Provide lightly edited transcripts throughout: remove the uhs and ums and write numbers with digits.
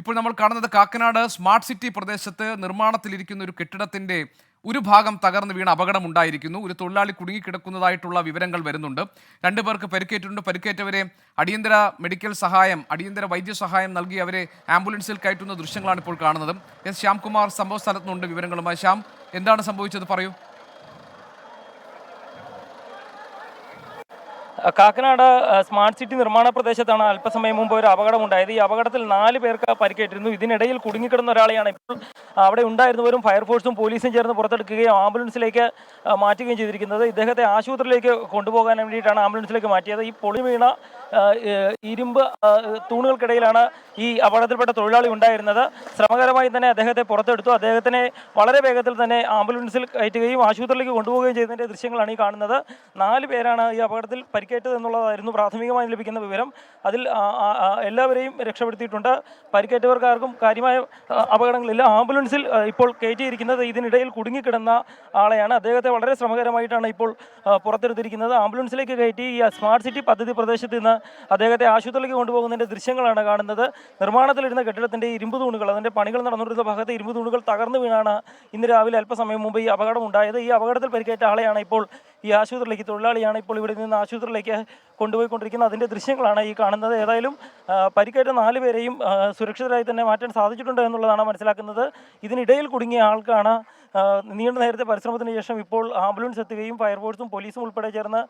ഇപ്പോൾ നമ്മൾ കാണുന്നത് കാക്കനാട് സ്മാർട്ട് സിറ്റി പ്രദേശത്ത് നിർമ്മാണത്തിലിരിക്കുന്ന ഒരു കെട്ടിടത്തിന്റെ ഒരു ഭാഗം തകർന്നു വീണ അപകടമുണ്ടായിരിക്കുന്നു. ഒരു തൊഴിലാളി കുടുങ്ങിക്കിടക്കുന്നതായിട്ടുള്ള വിവരങ്ങൾ വരുന്നുണ്ട്. രണ്ടുപേർക്ക് പരിക്കേറ്റിട്ടുണ്ട്. പരിക്കേറ്റവരെ അടിയന്തര മെഡിക്കൽ സഹായം, അടിയന്തര വൈദ്യസഹായം നൽകി അവരെ ആംബുലൻസിൽ കയറ്റുന്ന ദൃശ്യങ്ങളാണ് ഇപ്പോൾ കാണുന്നത്. എസ് ശ്യാംകുമാർ സംഭവ സ്ഥലത്തുനിന്നുണ്ട് വിവരങ്ങളുമായി. ശ്യാം, എന്താണ് സംഭവിച്ചത്, പറയൂ. കാക്കനാട് സ്മാർട്ട് സിറ്റി നിർമ്മാണ പ്രദേശത്താണ് അല്പസമയം മുമ്പ് ഒരു അപകടമുണ്ടായത്. ഈ അപകടത്തിൽ 4 പേർക്ക് പരിക്കേറ്റിരുന്നു. ഇതിനിടയിൽ കുടുങ്ങിക്കിടന്ന ഒരാളെയാണ് ഇപ്പോൾ അവിടെ ഉണ്ടായിരുന്നവരും ഫയർഫോഴ്സും പോലീസും ചേർന്ന് പുറത്തെടുക്കുകയും ആംബുലൻസിലേക്ക് മാറ്റുകയും ചെയ്തിരിക്കുന്നത്. ഇദ്ദേഹത്തെ ആശുപത്രിയിലേക്ക് കൊണ്ടുപോകാൻ വേണ്ടിയിട്ടാണ് ആംബുലൻസിലേക്ക് മാറ്റിയത്. ഈ പൊളി വീണ ഇരുമ്പ് തൂണുകൾക്കിടയിലാണ് ഈ അപകടത്തിൽപ്പെട്ട തൊഴിലാളി ഉണ്ടായിരുന്നത്. ശ്രമകരമായി തന്നെ അദ്ദേഹത്തെ പുറത്തെടുത്തു. അദ്ദേഹത്തിനെ വളരെ വേഗത്തിൽ തന്നെ ആംബുലൻസിൽ കയറ്റുകയും ആശുപത്രിയിലേക്ക് കൊണ്ടുപോവുകയും ചെയ്തതിൻ്റെ ദൃശ്യങ്ങളാണ് ഈ കാണുന്നത്. 4 പേരാണ് ഈ അപകടത്തിൽ പരിക്കേറ്റത് എന്നുള്ളതായിരുന്നു പ്രാഥമികമായി ലഭിക്കുന്ന വിവരം. അതിൽ എല്ലാവരെയും രക്ഷപ്പെടുത്തിയിട്ടുണ്ട്. പരിക്കേറ്റവർക്കാർക്കും കാര്യമായ അപകടങ്ങളില്ല. ആംബുലൻസിൽ ഇപ്പോൾ കയറ്റിയിരിക്കുന്നത് ഇതിനിടയിൽ കുടുങ്ങിക്കിടന്ന ആളെയാണ്. അദ്ദേഹത്തെ വളരെ ശ്രമകരമായിട്ടാണ് ഇപ്പോൾ പുറത്തെടുത്തിരിക്കുന്നത്. ആംബുലൻസിലേക്ക് കയറ്റി ഈ സ്മാർട്ട് സിറ്റി പദ്ധതി പ്രദേശത്ത് നിന്ന് അദ്ദേഹത്തെ ആശുപത്രിയിലേക്ക് കൊണ്ടുപോകുന്നതിൻ്റെ ദൃശ്യങ്ങളാണ് കാണുന്നത്. നിർമ്മാണത്തിലിരുന്ന കെട്ടിടത്തിൻ്റെ ഇരുമ്പ് തൂണുകൾ, അതിൻ്റെ പണികൾ നടന്നുകൊണ്ടിരുന്ന ഭാഗത്ത് ഇരുമ്പ് തൂണുകൾ തകർന്നു വീണാണ് ഇന്ന് രാവിലെ അല്പസമയം മുമ്പ് ഈ അപകടം ഉണ്ടായത്. ഈ അപകടത്തിൽ പരിക്കേറ്റ ആളെയാണ് ഇപ്പോൾ ഈ ആശുപത്രിയിലേക്ക്, തൊഴിലാളിയാണ് ഇപ്പോൾ ഇവിടെ നിന്ന് ആശുപത്രിയിലേക്ക് കൊണ്ടുപോയിക്കൊണ്ടിരിക്കുന്നത്. അതിൻ്റെ ദൃശ്യങ്ങളാണ് ഈ കാണുന്നത്. ഏതായാലും പരിക്കേറ്റ 4 പേരെയും സുരക്ഷിതരായി തന്നെ മാറ്റാൻ സാധിച്ചിട്ടുണ്ട് എന്നുള്ളതാണ് മനസ്സിലാക്കുന്നത്. ഇതിനിടയിൽ കുടുങ്ങിയ ആൾക്കാണ് നീണ്ട നേരത്തെ പരിശ്രമത്തിന് ശേഷം ഇപ്പോൾ ആംബുലൻസ് എത്തുകയും ഫയർഫോഴ്സും പോലീസും ഉൾപ്പെടെ ചേർന്ന്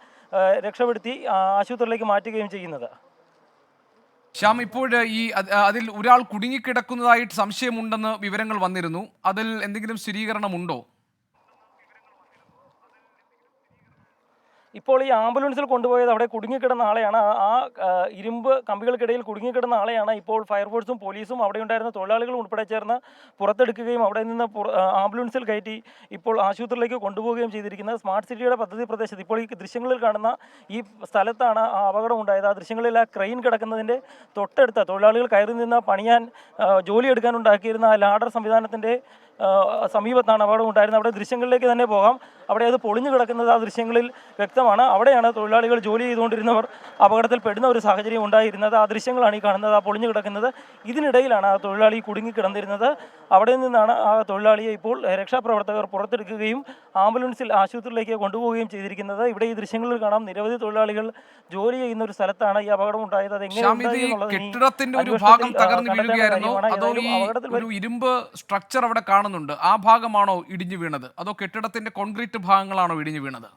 രക്ഷപ്പെടുത്തി ആശുപത്രിയിലേക്ക് മാറ്റുകയും ചെയ്യുന്നത്. ശ്യാം, ഇപ്പോൾ അതിൽ ഒരാൾ കുടുങ്ങിക്കിടക്കുന്നതായിട്ട് സംശയമുണ്ടെന്ന് വിവരങ്ങൾ വന്നിരുന്നു. അതിൽ എന്തെങ്കിലും സ്ഥിരീകരണമുണ്ടോ? ഇപ്പോൾ ഈ ആംബുലൻസിൽ കൊണ്ടുപോയത് അവിടെ കുടുങ്ങിക്കിടന്ന ആളെയാണ്. ആ ഇരുമ്പ് കമ്പികൾക്കിടയിൽ കുടുങ്ങിക്കിടന്ന ആളെയാണ് ഇപ്പോൾ ഫയർഫോഴ്സും പോലീസും അവിടെ ഉണ്ടായിരുന്ന തൊഴിലാളികളും ഉൾപ്പെടെ ചേർന്ന് പുറത്തെടുക്കുകയും അവിടെ നിന്ന് ആംബുലൻസിൽ കയറ്റി ഇപ്പോൾ ആശുപത്രിയിലേക്ക് കൊണ്ടുപോവുകയും ചെയ്തിരിക്കുന്നത്. സ്മാർട്ട് സിറ്റിയുടെ പദ്ധതി പ്രദേശത്ത് ഇപ്പോൾ ഈ ദൃശ്യങ്ങളിൽ കാണുന്ന ഈ സ്ഥലത്താണ് ആ അപകടം ഉണ്ടായത്. ആ ദൃശ്യങ്ങളിൽ ആ ക്രെയിൻ കിടക്കുന്നതിൻ്റെ തൊട്ടടുത്ത തൊഴിലാളികൾ കയറി നിന്ന് പണിയാൻ ജോലിയെടുക്കാൻ ഉണ്ടാക്കിയിരുന്ന ആ ലാഡർ സംവിധാനത്തിൻ്റെ സമീപത്താണ് അപകടം ഉണ്ടായിരുന്നത്. അവിടെ ദൃശ്യങ്ങളിലേക്ക് തന്നെ പോകാം. അവിടെ അത് പൊളിഞ്ഞു കിടക്കുന്നത് ആ ദൃശ്യങ്ങളിൽ വ്യക്തമാണ്. അവിടെയാണ് തൊഴിലാളികൾ ജോലി ചെയ്തുകൊണ്ടിരുന്നവർ അപകടത്തിൽ പെടുന്ന ഒരു സാഹചര്യം ഉണ്ടായിരുന്നത്. ആ ദൃശ്യങ്ങളാണ് ഈ കാണുന്നത്, ആ പൊളിഞ്ഞു കിടക്കുന്നത്. ഇതിനിടയിലാണ് ആ തൊഴിലാളി കുടുങ്ങിക്കിടന്നിരുന്നത്. അവിടെ നിന്നാണ് ആ തൊഴിലാളിയെ ഇപ്പോൾ രക്ഷാപ്രവർത്തകർ പുറത്തെടുക്കുകയും ആംബുലൻസിൽ ആശുപത്രിയിലേക്ക് കൊണ്ടുപോവുകയും ചെയ്തിരിക്കുന്നത്. ഇവിടെ ഈ ദൃശ്യങ്ങളിൽ കാണാം നിരവധി തൊഴിലാളികൾ ജോലി ചെയ്യുന്ന ഒരു സ്ഥലത്താണ് ഈ അപകടം ഉണ്ടായത്. അത് കെട്ടിടത്തിന്റെ ഒരു ഭാഗം തകർന്നു വീഴുകയായിരുന്നു, അതോ ഒരു ഇരുമ്പ് സ്ട്രക്ചർ അവിടെ കാണുന്നുണ്ട്, ആ ഭാഗമാണോ ഇടിഞ്ഞു വീണത്, അതോ കെട്ടിടത്തിന്റെ കോൺക്രീറ്റ് ഭാഗങ്ങളാണോ ഇടിഞ്ഞു വീണത്?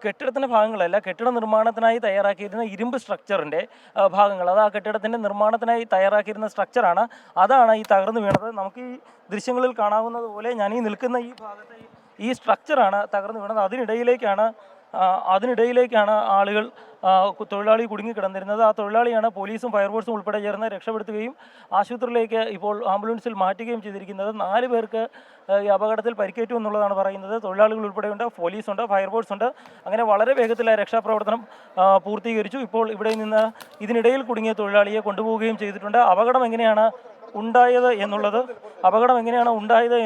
കെട്ടിടത്തിൻ്റെ ഭാഗങ്ങളല്ല, കെട്ടിട നിർമ്മാണത്തിനായി തയ്യാറാക്കിയിരുന്ന ഇരുമ്പ് സ്ട്രക്ചറിൻ്റെ ഭാഗങ്ങൾ, അത് ആ കെട്ടിടത്തിൻ്റെ നിർമ്മാണത്തിനായി തയ്യാറാക്കിയിരുന്ന സ്ട്രക്ചറാണ്. അതാണ് ഈ തകർന്നു വീണത്. നമുക്ക് ഈ ദൃശ്യങ്ങളിൽ കാണാവുന്നത് പോലെ ഞാൻ ഈ നിൽക്കുന്ന ഈ ഭാഗത്തെ ഈ സ്ട്രക്ചറാണ് തകർന്നു വീണത്. അതിനിടയിലേക്കാണ് ആളുകൾ തൊഴിലാളി കുടുങ്ങിക്കിടന്നിരുന്നത്. ആ തൊഴിലാളിയാണ് പോലീസും ഫയർഫോഴ്സും ഉൾപ്പെടെ ചേർന്ന് രക്ഷപ്പെടുത്തുകയും ആശുപത്രിയിലേക്ക് ഇപ്പോൾ ആംബുലൻസിൽ മാറ്റുകയും ചെയ്തിരിക്കുന്നത്. 4 പേർക്ക് ഈ അപകടത്തിൽ പരിക്കേറ്റു എന്നുള്ളതാണ് പറയുന്നത്. തൊഴിലാളികൾ ഉൾപ്പെടെയുണ്ട്, പോലീസുണ്ട്, ഫയർഫോഴ്സ് ഉണ്ട്. അങ്ങനെ വളരെ വേഗത്തിൽ രക്ഷാപ്രവർത്തനം പൂർത്തീകരിച്ചു. ഇപ്പോൾ ഇവിടെ നിന്ന് ഇതിനിടയിൽ കുടുങ്ങിയ തൊഴിലാളിയെ കൊണ്ടുപോവുകയും ചെയ്തിട്ടുണ്ട്. അപകടം എങ്ങനെയാണ് ഉണ്ടായത്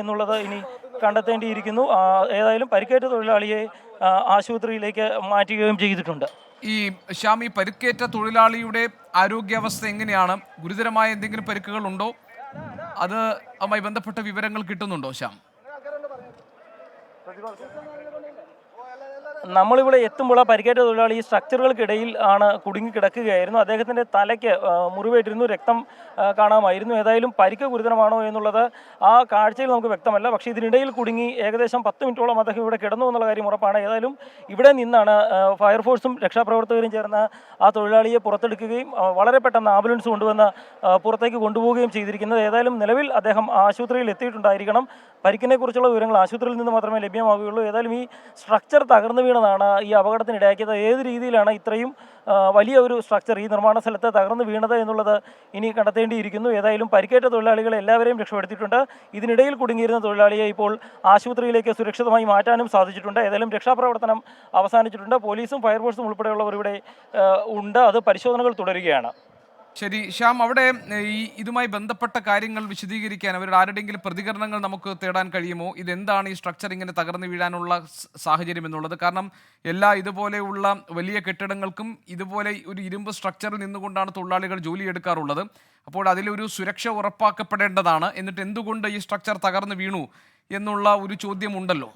എന്നുള്ളത് ഇനി കണ്ടെത്തേണ്ടിയിരിക്കുന്നു. ഏതായാലും പരിക്കേറ്റ തൊഴിലാളിയെ ആശുപത്രിയിലേക്ക് മാറ്റുകയും ചെയ്തിട്ടുണ്ട്. ഈ ശ്യാം, ഈ പരിക്കേറ്റ തൊഴിലാളിയുടെ ആരോഗ്യാവസ്ഥ എങ്ങനെയാണ്? ഗുരുതരമായ എന്തെങ്കിലും പരിക്കുകൾ ഉണ്ടോ? അതുമായി ബന്ധപ്പെട്ട വിവരങ്ങൾ കിട്ടുന്നുണ്ടോ ശ്യാം? നമ്മളിവിടെ എത്തുമ്പോൾ ആ പരിക്കേറ്റ തൊഴിലാളി ഈ സ്ട്രക്ചറുകൾക്കിടയിൽ ആണ് കുടുങ്ങിക്കിടക്കുകയായിരുന്നു. അദ്ദേഹത്തിൻ്റെ തലയ്ക്ക് മുറിവേറ്റിരുന്നു, രക്തം കാണാമായിരുന്നു. ഏതായാലും പരിക്ക് ഗുരുതരമാണോ എന്നുള്ളത് ആ കാഴ്ചയിൽ നമുക്ക് വ്യക്തമല്ല. പക്ഷേ ഇതിനിടയിൽ കുടുങ്ങി ഏകദേശം 10 മിനിറ്റോളം അദ്ദേഹം ഇവിടെ കിടന്നു എന്നുള്ള കാര്യം ഉറപ്പാണ്. ഏതായാലും ഇവിടെ നിന്നാണ് ഫയർഫോഴ്സും രക്ഷാപ്രവർത്തകരും ചേർന്ന് ആ തൊഴിലാളിയെ പുറത്തെടുക്കുകയും വളരെ പെട്ടെന്ന് ആംബുലൻസ് കൊണ്ടുവന്ന് പുറത്തേക്ക് കൊണ്ടുപോവുകയും ചെയ്തിരിക്കുന്നത്. ഏതായാലും നിലവിൽ അദ്ദേഹം ആശുപത്രിയിൽ എത്തിയിട്ടുണ്ടായിരിക്കണം. പരിക്കിനെക്കുറിച്ചുള്ള വിവരങ്ങൾ ആശുപത്രിയിൽ നിന്ന് മാത്രമേ ലഭ്യമാവുകയുള്ളൂ. ഏതായാലും ഈ സ്ട്രക്ചർ തകർന്നു വീണതാണ് ഈ അപകടത്തിനിടയാക്കിയത്. ഏത് രീതിയിലാണ് ഇത്രയും വലിയ ഒരു സ്ട്രക്ചർ ഈ നിർമ്മാണ സ്ഥലത്ത് തകർന്നു വീണത് എന്നുള്ളത് ഇനി കണ്ടെത്തേണ്ടിയിരിക്കുന്നു. ഏതായാലും പരിക്കേറ്റ തൊഴിലാളികളെ എല്ലാവരെയും രക്ഷപ്പെടുത്തിയിട്ടുണ്ട്. ഇതിനിടയിൽ കുടുങ്ങിയിരുന്ന തൊഴിലാളിയെ ഇപ്പോൾ ആശുപത്രിയിലേക്ക് സുരക്ഷിതമായി മാറ്റാനും സാധിച്ചിട്ടുണ്ട്. ഏതായാലും രക്ഷാപ്രവർത്തനം അവസാനിച്ചിട്ടുണ്ട്. പോലീസും ഫയർഫോഴ്സും ഉൾപ്പെടെയുള്ളവർ ഇവിടെ ഉണ്ട്. അത് പരിശോധനകൾ തുടരുകയാണ്. ശരി ശ്യാം, അവിടെ ഇതുമായി ബന്ധപ്പെട്ട കാര്യങ്ങൾ വിശദീകരിക്കാൻ അവരുടെ ആരുടെയെങ്കിലും പ്രതികരണങ്ങൾ നമുക്ക് തേടാൻ കഴിയുമോ? ഇതെന്താണ് ഈ സ്ട്രക്ചർ ഇങ്ങനെ തകർന്നു വീഴാനുള്ള സാഹചര്യം എന്നുള്ളത്? കാരണം എല്ലാ ഇതുപോലെയുള്ള വലിയ കെട്ടിടങ്ങൾക്കും ഇതുപോലെ ഒരു ഇരുമ്പ് സ്ട്രക്ചറിൽ നിന്നുകൊണ്ടാണ് തൊഴിലാളികൾ ജോലിയെടുക്കാറുള്ളത്. അപ്പോൾ അതിലൊരു സുരക്ഷ ഉറപ്പാക്കപ്പെടേണ്ടതാണ്. എന്നിട്ട് എന്തുകൊണ്ട് ഈ സ്ട്രക്ചർ തകർന്നു വീണു എന്നുള്ള ഒരു ചോദ്യമുണ്ടല്ലോ.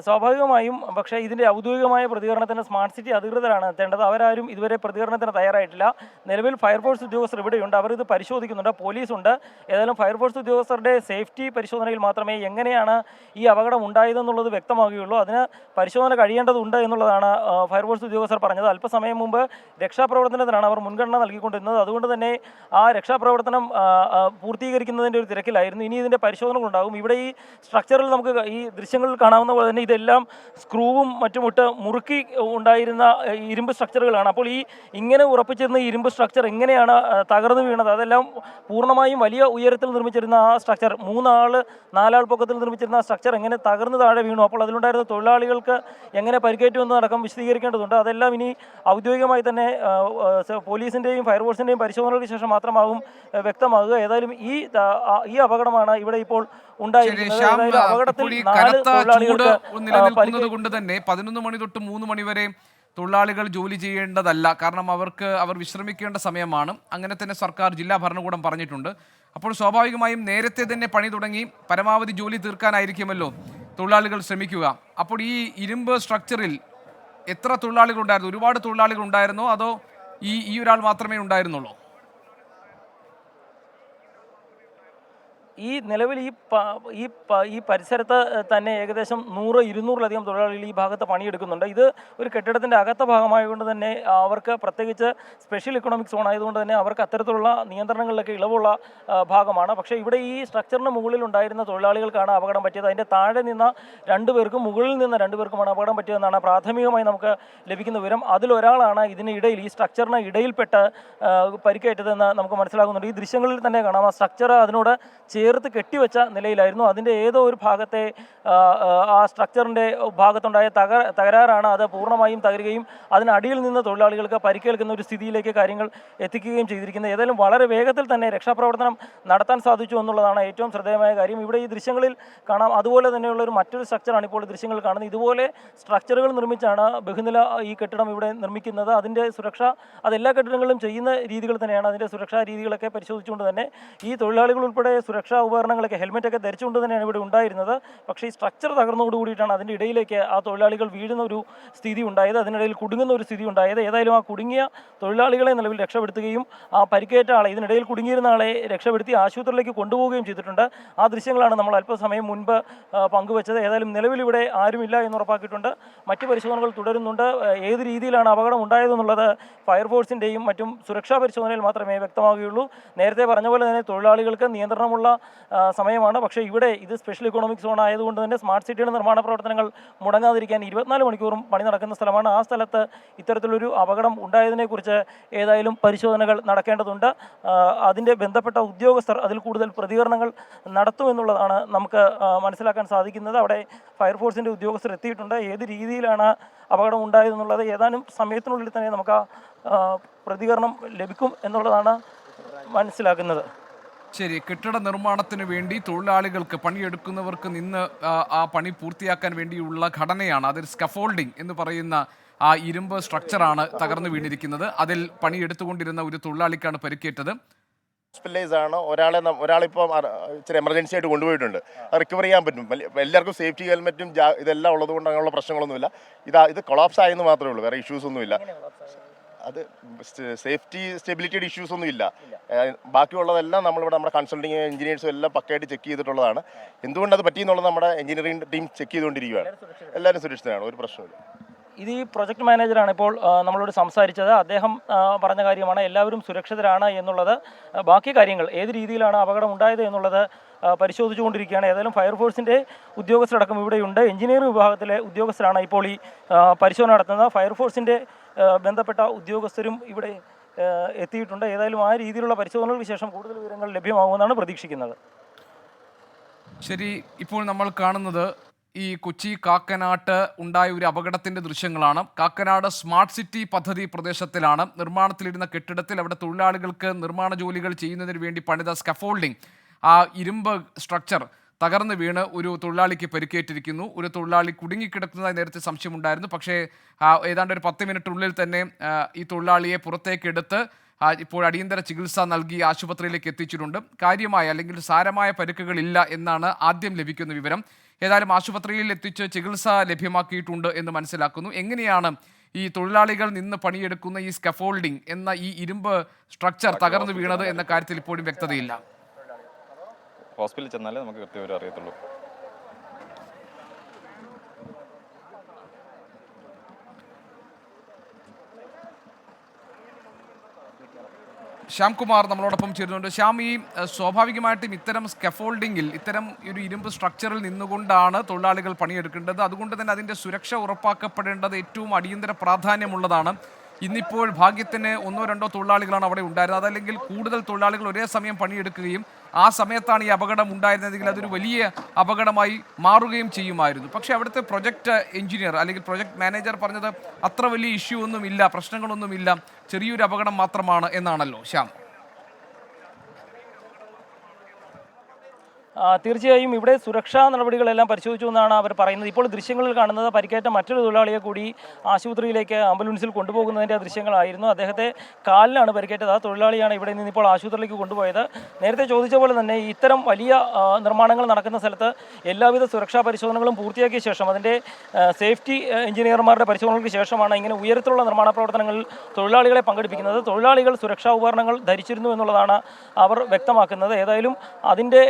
സ്വാഭാവികമായും പക്ഷേ ഇതിൻ്റെ ഔദ്യോഗികമായ പ്രതികരണത്തിന് സ്മാർട്ട് സിറ്റി അധികൃതരാണ് എത്തേണ്ടത്. അവരാരും ഇതുവരെ പ്രതികരണത്തിന് തയ്യാറായിട്ടില്ല. നിലവിൽ ഫയർഫോഴ്സ് ഉദ്യോഗസ്ഥർ ഇവിടെയുണ്ട്, അവർ ഇത് പരിശോധിക്കുന്നുണ്ട്, പോലീസുണ്ട്. ഏതായാലും ഫയർഫോഴ്സ് ഉദ്യോഗസ്ഥരുടെ സേഫ്റ്റി പരിശോധനയിൽ മാത്രമേ എങ്ങനെയാണ് ഈ അപകടം ഉണ്ടായതെന്നുള്ളത് വ്യക്തമാകുകയുള്ളൂ. അതിന് പരിശോധന കഴിയേണ്ടതുണ്ട് എന്നുള്ളതാണ് ഫയർഫോഴ്സ് ഉദ്യോഗസ്ഥർ പറഞ്ഞത്. അല്പസമയം മുമ്പ് രക്ഷാപ്രവർത്തനത്തിനാണ് അവർ മുൻഗണന നൽകിക്കൊണ്ടിരുന്നത്. അതുകൊണ്ട് തന്നെ ആ രക്ഷാപ്രവർത്തനം പൂർത്തീകരിക്കുന്നതിൻ്റെ ഒരു തിരക്കിലായിരുന്നു. ഇനി ഇതിൻ്റെ പരിശോധനകളുണ്ടാകും. ഇവിടെ ഈ സ്ട്രക്ചറിൽ നമുക്ക് ഈ ദൃശ്യങ്ങളിൽ കാണാവുന്ന പോലെ തന്നെ ഇതെല്ലാം സ്ക്രൂവും മറ്റുമിട്ട് മുറുക്കി ഉണ്ടായിരുന്ന ഇരുമ്പ് സ്ട്രക്ചറുകളാണ്. അപ്പോൾ ഇങ്ങനെ ഉറപ്പിച്ചിരുന്ന ഈ ഇരുമ്പ് സ്ട്രക്ചർ എങ്ങനെയാണ് തകർന്നു വീണത്? അതെല്ലാം പൂർണ്ണമായും വലിയ ഉയരത്തിൽ നിർമ്മിച്ചിരുന്ന ആ സ്ട്രക്ചർ, 4 ആൾ പൊക്കത്തിൽ നിർമ്മിച്ചിരുന്ന ആ സ്ട്രക്ചർ എങ്ങനെ തകർന്ന് താഴെ വീണു? അപ്പോൾ അതിലുണ്ടായിരുന്ന തൊഴിലാളികൾക്ക് എങ്ങനെ പരിക്കേറ്റു എന്നതടക്കം വിശദീകരിക്കേണ്ടതുണ്ട്. അതെല്ലാം ഇനി ഔദ്യോഗികമായി തന്നെ പോലീസിൻ്റെയും ഫയർഫോഴ്സിൻ്റെയും പരിശോധനകൾക്ക് ശേഷം മാത്രമാകും വ്യക്തമാകുക. ഏതായാലും ഈ അപകടമാണ് ഇവിടെ ഇപ്പോൾ ഉണ്ടായിരിക്കുന്നത്. അപകടത്തിൽ 4 തൊഴിലാളികൾക്ക് നിലനിൽക്കുന്നത് കൊണ്ട് തന്നെ 11 മണി തൊട്ട് 3 മണി വരെ തൊഴിലാളികൾ ജോലി ചെയ്യേണ്ടതല്ല. കാരണം അവർ വിശ്രമിക്കേണ്ട സമയമാണ്. അങ്ങനെ തന്നെ സർക്കാർ, ജില്ലാ ഭരണകൂടം പറഞ്ഞിട്ടുണ്ട്. അപ്പോൾ സ്വാഭാവികമായും നേരത്തെ തന്നെ പണി തുടങ്ങി പരമാവധി ജോലി തീർക്കാനായിരിക്കുമല്ലോ തൊഴിലാളികൾ ശ്രമിക്കുക. അപ്പോൾ ഈ ഇരുമ്പ് സ്ട്രക്ചറിൽ എത്ര തൊഴിലാളികൾ ഉണ്ടായിരുന്നു? ഒരുപാട് തൊഴിലാളികൾ ഉണ്ടായിരുന്നോ, അതോ ഈ ഒരാൾ മാത്രമേ ഉണ്ടായിരുന്നുള്ളൂ? ഈ നിലവിൽ ഈ പരിസരത്ത് തന്നെ ഏകദേശം 100-200-ലധികം തൊഴിലാളികൾ ഈ ഭാഗത്ത് പണിയെടുക്കുന്നുണ്ട്. ഇത് ഒരു കെട്ടിടത്തിൻ്റെ അകത്ത ഭാഗമായതുകൊണ്ട് തന്നെ അവർക്ക്, പ്രത്യേകിച്ച് സ്പെഷ്യൽ ഇക്കണോമിക് സോൺ ആയതുകൊണ്ട് തന്നെ അവർക്ക് അത്തരത്തിലുള്ള നിയന്ത്രണങ്ങളിലൊക്കെ ഇളവുള്ള ഭാഗമാണ്. പക്ഷേ ഇവിടെ ഈ സ്ട്രക്ചറിന് മുകളിൽ ഉണ്ടായിരുന്ന തൊഴിലാളികൾക്കാണ് അപകടം പറ്റിയത്. അതിൻ്റെ താഴെ നിന്ന 2 പേർക്കും മുകളിൽ നിന്ന് 2 പേർക്കുമാണ് അപകടം പറ്റിയതെന്നാണ് പ്രാഥമികമായി നമുക്ക് ലഭിക്കുന്ന വിവരം. അതിലൊരാളാണ് ഇതിനിടയിൽ, ഈ സ്ട്രക്ചറിന് ഇടയിൽപ്പെട്ട് പരിക്കേറ്റതെന്ന് നമുക്ക് മനസ്സിലാകുന്നുണ്ട്. ഈ ദൃശ്യങ്ങളിൽ തന്നെ കാണാം, ആ സ്ട്രക്ചർ അതിനോട് ചേർത്ത് കെട്ടിവെച്ച നിലയിലായിരുന്നു. അതിൻ്റെ ഏതോ ഒരു ഭാഗത്തെ ആ സ്ട്രക്ചറിൻ്റെ ഭാഗത്തുണ്ടായ തകരാറാണ് അത് പൂർണ്ണമായും തകരുകയും അതിനടിയിൽ നിന്ന് തൊഴിലാളികൾക്ക് പരിക്കേൽക്കുന്ന ഒരു സ്ഥിതിയിലേക്ക് കാര്യങ്ങൾ എത്തിക്കുകയും ചെയ്തിരിക്കുന്നത്. ഏതായാലും വളരെ വേഗത്തിൽ തന്നെ രക്ഷാപ്രവർത്തനം നടത്താൻ സാധിച്ചു എന്നുള്ളതാണ് ഏറ്റവും ശ്രദ്ധേയമായ കാര്യം. ഇവിടെ ഈ ദൃശ്യങ്ങളിൽ കാണാം, അതുപോലെ തന്നെയുള്ള മറ്റൊരു സ്ട്രക്ചറാണ് ഇപ്പോൾ ദൃശ്യങ്ങൾ കാണുന്നത്. ഇതുപോലെ സ്ട്രക്ചറുകൾ നിർമ്മിച്ചാണ് ബഹുനില ഈ കെട്ടിടം ഇവിടെ നിർമ്മിക്കുന്നത്. അതിൻ്റെ സുരക്ഷ അതെല്ലാ കെട്ടിടങ്ങളിലും ചെയ്യുന്ന രീതികൾ തന്നെയാണ്. അതിൻ്റെ സുരക്ഷാ രീതികളൊക്കെ പരിശോധിച്ചുകൊണ്ട് തന്നെ ഈ തൊഴിലാളികൾ ഉൾപ്പെടെ സുരക്ഷാ ഉപകരണങ്ങളൊക്കെ, ഹെൽമെറ്റൊക്കെ ധരിച്ചുകൊണ്ട് തന്നെയാണ് ഇവിടെ ഉണ്ടായിരുന്നത്. പക്ഷേ ഈ സ്ട്രക്ചർ തകർന്നതോടുകൂടിയിട്ടാണ് അതിൻ്റെ ഇടയിലേക്ക് ആ തൊഴിലാളികൾ വീഴുന്ന ഒരു സ്ഥിതി ഉണ്ടായത്, അതിനിടയിൽ കുടുങ്ങുന്ന ഒരു സ്ഥിതി ഉണ്ടായത്. ഏതായാലും ആ കുടുങ്ങിയ തൊഴിലാളികളെ നിലവിൽ രക്ഷപ്പെടുത്തുകയും ആ പരിക്കേറ്റ ആളെ, ഇതിനിടയിൽ കുടുങ്ങിയിരുന്ന ആളെ രക്ഷപ്പെടുത്തി ആശുപത്രിയിലേക്ക് കൊണ്ടുപോവുകയും ചെയ്തിട്ടുണ്ട്. ആ ദൃശ്യങ്ങളാണ് നമ്മൾ അല്പസമയം മുൻപ് പങ്കുവച്ചത്. ഏതായാലും നിലവിൽ ഇവിടെ ആരുമില്ല എന്ന് ഉറപ്പാക്കിയിട്ടുണ്ട്. മറ്റ് പരിശോധനകൾ തുടരുന്നുണ്ട്. ഏത് രീതിയിലാണ് അപകടം ഉണ്ടായതെന്നുള്ളത് ഫയർഫോഴ്സിൻ്റെയും മറ്റും സുരക്ഷാ പരിശോധനയിൽ മാത്രമേ വ്യക്തമാകുകയുള്ളൂ. നേരത്തെ പറഞ്ഞ പോലെ തന്നെ തൊഴിലാളികൾക്ക് നിയന്ത്രണമുള്ള സമയമാണ്. പക്ഷേ ഇവിടെ ഇത് സ്പെഷ്യൽ ഇക്കണോമിക് സോൺ ആയതുകൊണ്ട് തന്നെ സ്മാർട്ട് സിറ്റിയുടെ നിർമ്മാണ പ്രവർത്തനങ്ങൾ മുടങ്ങാതിരിക്കാൻ 24 മണിക്കൂറും പണി നടക്കുന്ന സ്ഥലമാണ്. ആ സ്ഥലത്ത് ഇത്തരത്തിലൊരു അപകടം ഉണ്ടായതിനെക്കുറിച്ച് ഏതായാലും പരിശോധനകൾ നടക്കേണ്ടതുണ്ട്. അതിൻ്റെ ബന്ധപ്പെട്ട ഉദ്യോഗസ്ഥർ അതിൽ കൂടുതൽ പ്രതികരണങ്ങൾ നടത്തുമെന്നുള്ളതാണ് നമുക്ക് മനസ്സിലാക്കാൻ സാധിക്കുന്നത്. അവിടെ ഫയർഫോഴ്സിൻ്റെ ഉദ്യോഗസ്ഥർ എത്തിയിട്ടുണ്ട്. ഏത് രീതിയിലാണ് അപകടം ഉണ്ടായതെന്നുള്ളത് ഏതാനും സമയത്തിനുള്ളിൽ തന്നെ നമുക്ക് പ്രതികരണം ലഭിക്കും എന്നുള്ളതാണ് മനസ്സിലാക്കുന്നത്. ശരി, കെട്ടിട നിർമ്മാണത്തിന് വേണ്ടി തൊഴിലാളികൾക്ക്, പണിയെടുക്കുന്നവർക്ക് നിന്ന് ആ പണി പൂർത്തിയാക്കാൻ വേണ്ടിയുള്ള ഘടനയാണ്, അതൊരു സ്കഫോൾഡിംഗ് എന്ന് പറയുന്ന ആ ഇരുമ്പ് സ്ട്രക്ചറാണ് തകർന്നു വീണിരിക്കുന്നത്. അതിൽ പണിയെടുത്തുകൊണ്ടിരുന്ന ഒരു തൊഴിലാളിക്കാണ് പരിക്കേറ്റത്. ഹോസ്പിറ്റലൈസ് ആണ്. ഒരാളിപ്പോൾ ഇച്ചിരി എമർജൻസി ആയിട്ട് കൊണ്ടുപോയിട്ടുണ്ട്. അത് റിക്കവർ ചെയ്യാൻ പറ്റും. എല്ലാവർക്കും സേഫ്റ്റി ഹെൽമെറ്റും ഇതെല്ലാം ഉള്ളത് കൊണ്ട് അങ്ങനെയുള്ള പ്രശ്നങ്ങളൊന്നുമില്ല. ഇത് കൊളാപ്സ് ആയെന്ന് മാത്രമേ ഉള്ളൂ, വേറെ ഇഷ്യൂസ് ഒന്നുമില്ല. അത് സേഫ്റ്റി സ്റ്റെബിലിറ്റിയുടെ ഇഷ്യൂസ് ഒന്നും ഇല്ല. ബാക്കിയുള്ളതെല്ലാം നമ്മളിവിടെ നമ്മുടെ കൺസൾട്ടിങ് എഞ്ചിനീയേഴ്സും എല്ലാം പക്കയായിട്ട് ചെക്ക് ചെയ്തിട്ടുള്ളതാണ്. എന്തുകൊണ്ട് അത് പറ്റിയെന്നുള്ളത് നമ്മുടെ എഞ്ചിനീയറിംഗ് ടീം ചെക്ക് ചെയ്തുകൊണ്ടിരിക്കുകയാണ്. എല്ലാവരും സുരക്ഷിതരാണ്, ഒരു പ്രശ്നമില്ല. ഇത് ഈ പ്രൊജക്ട് മാനേജറാണ് ഇപ്പോൾ നമ്മളോട് സംസാരിച്ചത്. അദ്ദേഹം പറഞ്ഞ കാര്യമാണ് എല്ലാവരും സുരക്ഷിതരാണ് എന്നുള്ളത്. ബാക്കി കാര്യങ്ങൾ, ഏത് രീതിയിലാണ് അപകടം ഉണ്ടായത് എന്നുള്ളത് പരിശോധിച്ചുകൊണ്ടിരിക്കുകയാണ്. ഏതായാലും ഫയർഫോഴ്സിൻ്റെ ഉദ്യോഗസ്ഥരടക്കം ഇവിടെയുണ്ട്. എഞ്ചിനീയറിംഗ് വിഭാഗത്തിലെ ഉദ്യോഗസ്ഥരാണ് ഇപ്പോൾ ഈ പരിശോധന നടത്തുന്നത്. ഫയർഫോഴ്സിൻ്റെ ബന്ധപ്പെട്ട ഉദ്യോഗസ്ഥരും ഇവിടെ എത്തിയിട്ടുണ്ട്. ഏതായാലും ആ രീതിയിലുള്ള പരിശോധനകൾക്ക് ശേഷം കൂടുതൽ വിവരങ്ങൾ ലഭ്യമാകുമെന്നാണ് പ്രതീക്ഷിക്കുന്നത്. ശരി, ഇപ്പോൾ നമ്മൾ കാണുന്നത് ഈ കൊച്ചി കാക്കനാട്ട് ഉണ്ടായ ഒരു അപകടത്തിന്റെ ദൃശ്യങ്ങളാണ്. കാക്കനാട് സ്മാർട്ട് സിറ്റി പദ്ധതി പ്രദേശത്തിലാണ് നിർമ്മാണത്തിലിരുന്ന കെട്ടിടത്തിൽ അവിടെ തൊഴിലാളികൾക്ക് നിർമ്മാണ ജോലികൾ ചെയ്യുന്നതിന് വേണ്ടി പണിത സ്കഫോൾഡിംഗ്, ആ ഇരുമ്പ് സ്ട്രക്ചർ തകർന്നു വീണ് ഒരു തൊഴിലാളിക്ക് പരിക്കേറ്റിരിക്കുന്നു. ഒരു തൊഴിലാളി കുടുങ്ങിക്കിടക്കുന്നതായി നേരത്തെ സംശയമുണ്ടായിരുന്നു. പക്ഷേ ഏതാണ്ട് ഒരു 10 മിനിറ്റിനുള്ളിൽ തന്നെ ഈ തൊഴിലാളിയെ പുറത്തേക്കെടുത്ത് ഇപ്പോൾ അടിയന്തര ചികിത്സ നൽകി ആശുപത്രിയിലേക്ക് എത്തിച്ചിട്ടുണ്ട്. കാര്യമായ അല്ലെങ്കിൽ സാരമായ പരിക്കുകളില്ല എന്നാണ് ആദ്യം ലഭിക്കുന്ന വിവരം. ഏതായാലും ആശുപത്രിയിൽ എത്തിച്ച് ചികിത്സ ലഭ്യമാക്കിയിട്ടുണ്ട് എന്ന് മനസ്സിലാക്കുന്നു. എങ്ങനെയാണ് ഈ തൊഴിലാളികൾ നിന്ന് പണിയെടുക്കുന്ന ഈ സ്കഫോൾഡിംഗ് എന്ന ഈ ഇരുമ്പ് സ്ട്രക്ചർ തകർന്നു വീണത് എന്ന കാര്യത്തിൽ ഇപ്പോഴും വ്യക്തതയില്ല. ഹോസ്പിറ്റലിൽ ചെന്നാലേ നമുക്ക് കൃത്യമായി അറിയത്തുള്ളൂ. ശ്യാംകുമാർ നമ്മളോടൊപ്പം ചേരുന്നുണ്ട്. ശ്യാം, ഈ സ്വാഭാവികമായിട്ടും ഇത്തരം സ്കഫോൾഡിങ്ങിൽ, ഇത്തരം ഒരു ഇരുമ്പ് സ്ട്രക്ചറിൽ നിന്നുകൊണ്ടാണ് തൊഴിലാളികൾ പണിയെടുക്കേണ്ടത്. അതുകൊണ്ട് തന്നെ അതിൻ്റെ സുരക്ഷ ഉറപ്പാക്കപ്പെടേണ്ടത് ഏറ്റവും അടിയന്തര പ്രാധാന്യമുള്ളതാണ്. ഇന്നിപ്പോൾ ഭാഗ്യത്തിന് 1-2 തൊഴിലാളികളാണ് അവിടെ ഉണ്ടായിരുന്നത്. അതല്ലെങ്കിൽ കൂടുതൽ തൊഴിലാളികൾ ഒരേ സമയം പണിയെടുക്കുകയും ആ സമയത്താണ് ഈ അപകടം ഉണ്ടായിരുന്നതെങ്കിൽ അതൊരു വലിയ അപകടമായി മാറുകയും ചെയ്യുമായിരുന്നു. പക്ഷേ അവിടുത്തെ പ്രൊജക്ട് എഞ്ചിനീയർ അല്ലെങ്കിൽ പ്രൊജക്ട് മാനേജർ പറഞ്ഞത് അത്ര വലിയ ഇഷ്യൂ ഒന്നുമില്ല, പ്രശ്നങ്ങളൊന്നുമില്ല, ചെറിയൊരു അപകടം മാത്രമാണ് എന്നാണല്ലോ ശ്യാം. തീർച്ചയായും ഇവിടെ സുരക്ഷാ നടപടികളെല്ലാം പരിശോധിച്ചു എന്നാണ് അവർ പറയുന്നത്. ഇപ്പോൾ ദൃശ്യങ്ങളിൽ കാണുന്നത് പരിക്കേറ്റ മറ്റൊരു തൊഴിലാളിയെ കൂടി ആശുപത്രിയിലേക്ക് ആംബുലൻസിൽ കൊണ്ടുപോകുന്നതിൻ്റെ ദൃശ്യങ്ങളായിരുന്നു. അദ്ദേഹത്തെ കാലിലാണ് പരിക്കേറ്റത്. ആ തൊഴിലാളിയാണ് ഇവിടെ നിന്ന് ഇപ്പോൾ ആശുപത്രിയിലേക്ക് കൊണ്ടുപോയത്. നേരത്തെ ചോദിച്ച പോലെ തന്നെ ഇത്തരം വലിയ നിർമ്മാണങ്ങൾ നടക്കുന്ന സ്ഥലത്ത് എല്ലാവിധ സുരക്ഷാ പരിശോധനകളും പൂർത്തിയാക്കിയ ശേഷം അതിൻ്റെ സേഫ്റ്റി എഞ്ചിനീയർമാരുടെ പരിശോധനകൾക്ക് ശേഷമാണ് ഇങ്ങനെ ഉയരത്തിലുള്ള നിർമ്മാണ പ്രവർത്തനങ്ങളിൽ തൊഴിലാളികളെ പങ്കെടുപ്പിക്കുന്നത്. തൊഴിലാളികൾ സുരക്ഷാ ഉപകരണങ്ങൾ ധരിച്ചിരുന്നു എന്നുള്ളതാണ് അവർ വ്യക്തമാക്കുന്നത്. ഏതായാലും അതിൻ്റെ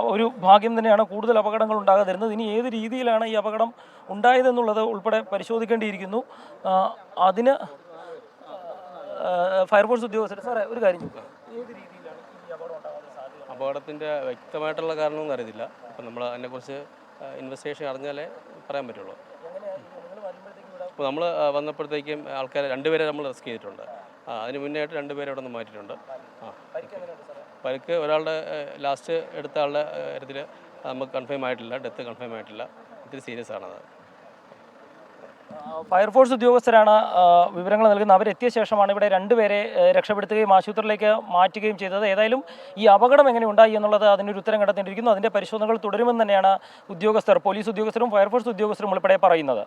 ഒരു ഭാഗ്യം തന്നെയാണ് കൂടുതൽ അപകടങ്ങൾ ഉണ്ടാകാതിരുന്നത്. ഇനി ഏത് രീതിയിലാണ് ഈ അപകടം ഉണ്ടായതെന്നുള്ളത് ഉൾപ്പെടെ പരിശോധിക്കേണ്ടിയിരിക്കുന്നു. അതിന് ഫയർഫോഴ്സ് ഉദ്യോഗസ്ഥർ സാറേ ഒരു കാര്യം ചോദിക്കാം, ഏത് രീതിയിലാണ് ഈ അപകടം ഉണ്ടാകാൻ സാധ്യത? അപകടത്തിൻ്റെ വ്യക്തമായിട്ടുള്ള കാരണമൊന്നും അറിയത്തില്ല. അപ്പം നമ്മൾ അതിനെക്കുറിച്ച് ഇൻവെസ്റ്റിഗേഷൻ അറിഞ്ഞാലേ പറയാൻ പറ്റുള്ളൂ. അപ്പോൾ നമ്മൾ വന്നപ്പോഴത്തേക്കും ആൾക്കാരെ 2 പേരെ നമ്മൾ റെസ്ക്യൂ ചെയ്തിട്ടുണ്ട്. അതിന് മുന്നേ ആയിട്ട് 2 പേരെ അവിടെ നിന്ന് മാറ്റിയിട്ടുണ്ട്. പരിക്ക് ഒരാളുടെ ലാസ്റ്റ് എടുത്ത ആളുടെ കാര്യത്തിൽ നമുക്ക് കൺഫേം ആയിട്ടില്ല, ഡെത്ത് കൺഫേം ആയിട്ടില്ല. ഇത്തിരി സീരിയസ് ആണത്. ഫയർഫോഴ്സ് ഉദ്യോഗസ്ഥരാണ് വിവരങ്ങൾ നൽകുന്നത്. അവരെത്തിയ ശേഷമാണ് ഇവിടെ 2 പേരെ രക്ഷപ്പെടുത്തുകയും ആശുപത്രിയിലേക്ക് മാറ്റുകയും ചെയ്തത്. ഏതായാലും ഈ അപകടം എങ്ങനെ ഉണ്ടായി എന്നുള്ളത് അതിനൊരു ഉത്തരം കണ്ടെത്തേണ്ടിയിരിക്കുന്നു. അതിൻ്റെ പരിശോധനകൾ തുടരുമെന്ന് തന്നെയാണ് ഉദ്യോഗസ്ഥർ, പോലീസ് ഉദ്യോഗസ്ഥരും ഫയർഫോഴ്സ് ഉദ്യോഗസ്ഥരും ഉൾപ്പെടെ പറയുന്നത്.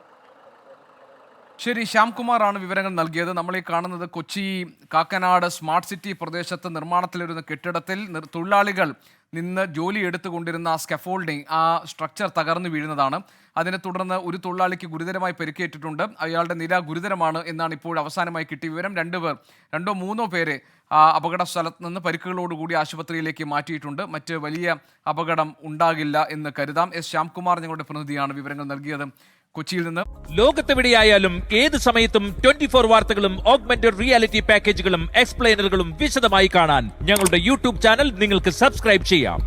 ശരി, ശ്യാംകുമാറാണ് വിവരങ്ങൾ നൽകിയത്. നമ്മൾ ഈ കാണുന്നത് കൊച്ചി കാക്കനാട് സ്മാർട്ട് സിറ്റി പ്രദേശത്ത് നിർമ്മാണത്തിലിരുന്ന കെട്ടിടത്തിൽ തൊഴിലാളികൾ നിന്ന് ജോലി എടുത്തുകൊണ്ടിരുന്ന സ്കഫോൾഡിംഗ്, ആ സ്ട്രക്ചർ തകർന്നു വീഴുന്നതാണ്. അതിനെ തുടർന്ന് ഒരു തൊഴിലാളിക്ക് ഗുരുതരമായി പരിക്കേറ്റിട്ടുണ്ട്. അയാളുടെ നില ഗുരുതരമാണ് എന്നാണ് ഇപ്പോൾ അവസാനമായി കിട്ടിയ വിവരം. 2-3 പേരെ അപകട സ്ഥലത്ത് നിന്ന് പരിക്കുകളോടുകൂടി ആശുപത്രിയിലേക്ക് മാറ്റിയിട്ടുണ്ട്. മറ്റ് വലിയ അപകടം ഉണ്ടാകില്ല എന്ന് കരുതാം. എസ് ശ്യാംകുമാർ ഞങ്ങളുടെ പ്രതിനിധിയാണ് വിവരങ്ങൾ നൽകിയത് കൊച്ചിയിൽ നിന്ന്. ലോകത്തെവിടെയായാലും ഏത് സമയത്തും 24 വാർത്തകളും ഓഗ്മെന്റഡ് റിയാലിറ്റി പാക്കേജുകളും എക്സ്പ്ലെയിനറുകളും വിശദമായി കാണാൻ ഞങ്ങളുടെ യൂട്യൂബ് ചാനൽ നിങ്ങൾക്ക് സബ്സ്ക്രൈബ് ചെയ്യാം.